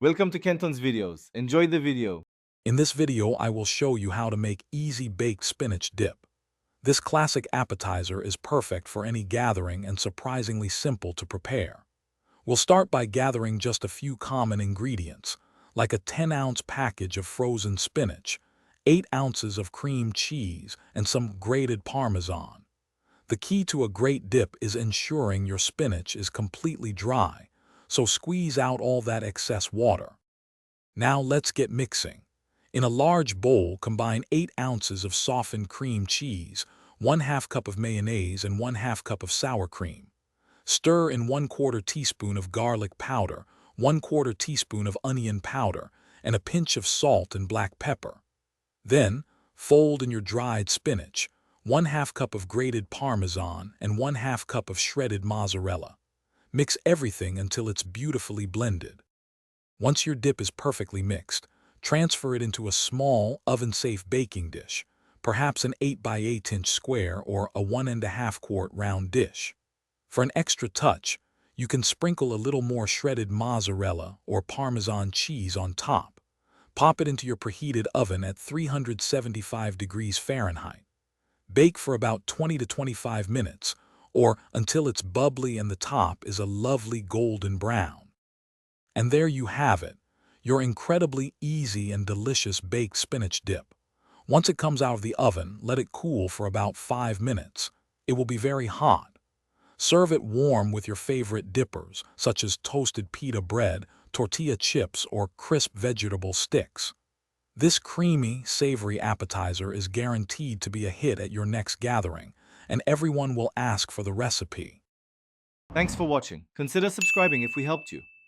Welcome to Kenton's videos. Enjoy the video. In this video, I will show you how to make easy baked spinach dip. This classic appetizer is perfect for any gathering and surprisingly simple to prepare. We'll start by gathering just a few common ingredients, like a 10-ounce package of frozen spinach, 8 ounces of cream cheese, and some grated Parmesan. The key to a great dip is ensuring your spinach is completely dry, so squeeze out all that excess water. Now let's get mixing. In a large bowl, combine 8 ounces of softened cream cheese, 1/2 cup of mayonnaise, and 1/2 cup of sour cream. Stir in 1/4 teaspoon of garlic powder, 1/4 teaspoon of onion powder, and a pinch of salt and black pepper. Then, fold in your dried spinach, 1/2 cup of grated Parmesan, and 1/2 cup of shredded mozzarella. Mix everything until it's beautifully blended. Once your dip is perfectly mixed, transfer it into a small, oven-safe baking dish, perhaps an 8 by 8 inch square or a 1½ quart round dish. For an extra touch, you can sprinkle a little more shredded mozzarella or Parmesan cheese on top. Pop it into your preheated oven at 375 degrees Fahrenheit. Bake for about 20 to 25 minutes, or until it's bubbly and the top is a lovely golden brown. And there you have it, your incredibly easy and delicious baked spinach dip. Once it comes out of the oven, let it cool for about 5 minutes. It will be very hot. Serve it warm with your favorite dippers, such as toasted pita bread, tortilla chips, or crisp vegetable sticks. This creamy, savory appetizer is guaranteed to be a hit at your next gathering, and everyone will ask for the recipe. Thanks for watching. Consider subscribing if we helped you.